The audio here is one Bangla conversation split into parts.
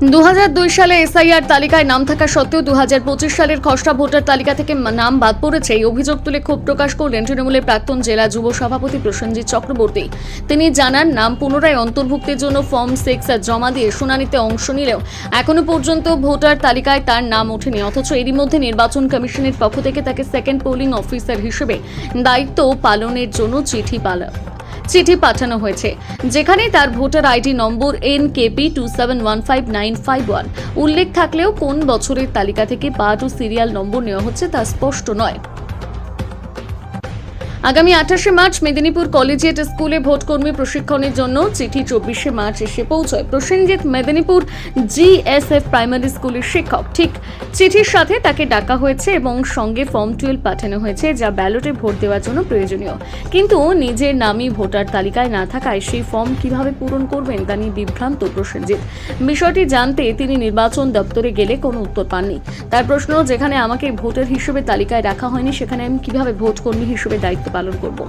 2002 সালে এসআইআর তালিকায় নাম থাকা সত্ত্বেও 2025 সালের খসড়া ভোটার তালিকা থেকে নাম বাদ পড়েছে। এই অভিযোগ তুলে ক্ষোভ প্রকাশ করলেন তৃণমূলের প্রাক্তন জেলা যুব সভাপতি প্রসেনজিৎ চক্রবর্তী। তিনি জানান, নাম পুনরায় অন্তর্ভুক্তির জন্য ফর্ম 6 জমা দিয়ে শুনানিতে অংশ নিলেও এখনো পর্যন্ত ভোটার তালিকায় তার নাম ওঠেনি। অথচ এরই মধ্যে নির্বাচন কমিশনের পক্ষ থেকে তাকে সেকেন্ড পোলিং অফিসার হিসেবে দায়িত্ব পালনের জন্য চিঠি পাঠানো হয়েছে, যেখানে তার ভোটার আইডি নম্বর NKP 27159551 উল্লেখ থাকলেও কোন বছরের তালিকা থেকে পার্ট ও সিরিয়াল নম্বর নেওয়া হচ্ছে তা স্পষ্ট নয়। আগামী 28শে মার্চ মেদিনীপুর কলেজিয়েট স্কুলে ভোটকর্মী প্রশিক্ষণের জন্য চিঠি 24শে মার্চ এসে পৌঁছয়। প্রসেনজিৎ মেদিনীপুর GSF প্রাইমারি স্কুলের শিক্ষক। ঠিক চিঠির সাথে তাকে ডাকা হয়েছে এবং সঙ্গে ফর্ম 12 পাঠানো হয়েছে, যা ব্যালটে ভোট দেওয়ার জন্য প্রয়োজনীয়। কিন্তু নিজের নামই ভোটার তালিকায় না থাকায় সেই ফর্ম কিভাবে পূরণ করবেন তা নিয়ে বিভ্রান্ত প্রসেনজিৎ। বিষয়টি জানতে তিনি নির্বাচন দপ্তরে গেলে কোনো উত্তর পাননি। তার প্রশ্ন, যেখানে আমাকে ভোটার হিসেবে তালিকায় রাখা হয়নি সেখানে আমি কিভাবে ভোটকর্মী হিসেবে দায়িত্ব পালন করব।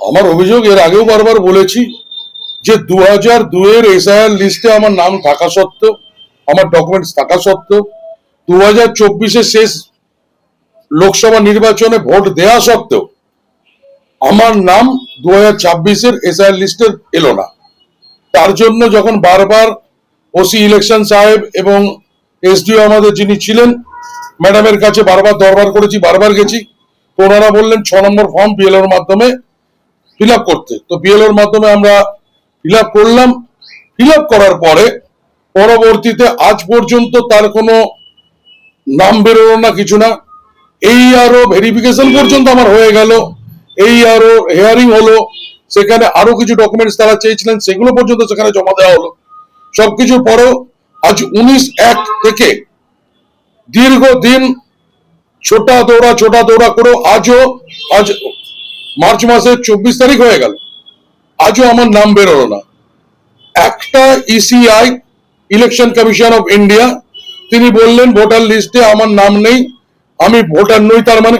আমার অভিযোগ এর আগেও বারবার বলেছি যে 2002 এসআইআর লিস্টে আমার নাম থাকা সত্ত্বেও, আমার ডকুমেন্টস থাকা সত্ত্বেও, 2024 শেষ লোকসভা নির্বাচনে ভোট দেওয়া সত্ত্বেও আমার নাম 2026 এসআইআর লিস্টে এলো না। তার জন্য যখন বারবার ওসি ইলেকশন সাহেব এবং SDO আমাদের যিনি ছিলেন ম্যাডামের কাছে বারবার দরবার করেছি, বারবার গেছি, তো ওনারা বললেন 6 নম্বর ফর্ম BLOর মাধ্যমে ফিল আপ করতে। তো BLOর মাধ্যমে আমরা ফিল আপ করলাম। ফিল আপ করার পরে পরবর্তীতে আজ পর্যন্ত তার কোনো নাম বেরোলো না, কিছু না। এই আরো ভেরিফিকেশন পর্যন্ত আমার হয়ে গেল, এই আরো হিয়ারিং হলো, সেখানে আরো কিছু ডকুমেন্টস তারা চেয়েছিলেন সেগুলো পর্যন্ত সেখানে জমা দেওয়া হলো। সবকিছুর পরেও আজ 19/1 থেকে দীর্ঘদিন ছোটা দৌড়া করেও আজ মার্চ মাসের 24 তারিখ হয়ে গেল, আজও আমার নাম বেরোলো না। একটা ECI election commission of India তিনি বললেন ভোটার লিস্টে আমার নাম নেই, আমি ভোটার নই। তার মানে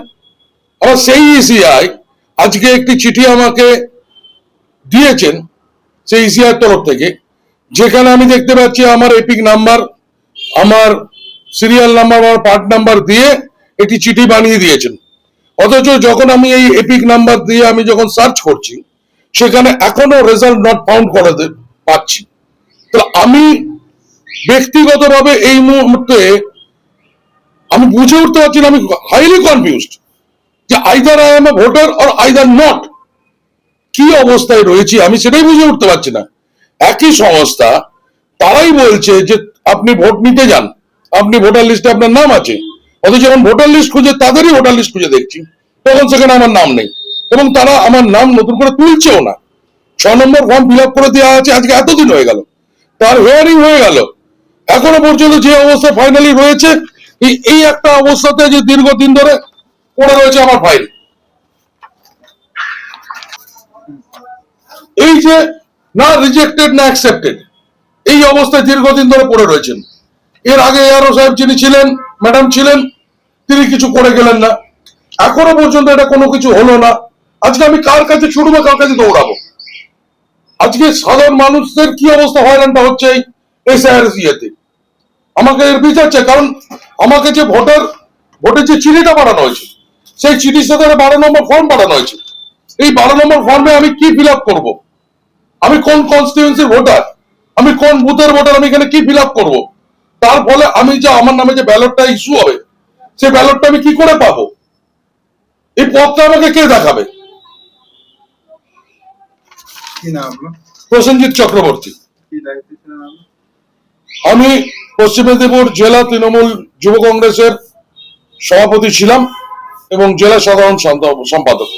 আবার সেই ECI আজকে একটি চিঠি আমাকে দিয়েছেন সেই ECI তরফ থেকে, যেখানে আমি দেখতে পাচ্ছি আমার এপিক নাম্বার, আমার সিরিয়াল নাম্বার, আমার পার্ট নাম্বার দিয়ে একটি চিঠি বানিয়ে দিয়েছেন। অথচ যখন আমি এই এপিক নাম্বার দিয়ে আমি যখন সার্চ করছি সেখানে এখনো রেজাল্ট নট ফাউন্ড করাতে পাচ্ছি। তো আমি ব্যক্তিগতভাবে এই মুহূর্তে আমি বুঝে উঠতে পারছি না, আমি হাইলি কনফিউজড যে either I M A voter or either not. কি অবস্থায় রয়েছি আমি সেটাই বুঝে উঠতে পারছি না। একই সংস্থা তারাই বলছে যে আপনি ভোট নিতে যান, আপনি ভোটার লিস্টে আপনার নাম আছে, অথচ যখন ভোটার লিস্ট খুঁজে তাদেরই ভোটার লিস্ট খুঁজে দেখছি তখন সেখানে আমার নাম নেই এবং তারা আমার নাম নতুন করে তুলছেও না। 6 নম্বর ফর্ম ফিল আপ করে দেওয়া আছে, আজকে এতদিন হয়ে গেল, তার হিয়ারিং হয়ে গেল, এখনো পর্যন্ত যে অবস্থা ফাইনালি রয়েছে এই একটা অবস্থাতে যে দীর্ঘদিন ধরে পড়ে রয়েছে আমার ফাইল। এই যে না রিজেক্টেড না অ্যাকসেপ্টেড, এই অবস্থায় দীর্ঘদিন ধরে পড়ে রয়েছেন। এর আগে ARO সাহেব যিনি ছিলেন, ম্যাডাম ছিলেন, তিনি কিছু করে গেলেন না, এখনো পর্যন্ত এটা কোনো কিছু হলো না। আজকে আমি কার কাছে ছুটবো, কার কাছে দৌড়াবো? আজকে সাধারণ মানুষদের কি অবস্থা, হয়রানটা হচ্ছে এই এসআইআর ইয়েতে। আমাকে এর বিচার চাই, কারণ আমাকে যে ভোটের যে চিঠিটা পাঠানো হয়েছে সেই চিঠির সাথে 12 নম্বর ফর্ম পাঠানো হয়েছে। এই 12 নম্বর ফর্মে আমি কি ফিল আপ করবো? আমি কোন কনস্টিটিউয়েন্সির ভোটার, আমি কোন বুথের ভোটার, আমি এখানে কি ফিল আপ করবো? তার ফলে আমি যে আমার নামে যে ব্যালটটা ইস্যু হবে সেই ব্যালটটা আমি কি করে পাবো? এই পথটা আমাকে কে দেখাবে? প্রসেনজিৎ চক্রবর্তী। আমি পশ্চিম মেদিনীপুর জেলা তৃণমূল যুব কংগ্রেসের সভাপতি ছিলাম এবং জেলা সাধারণ সম্পাদক।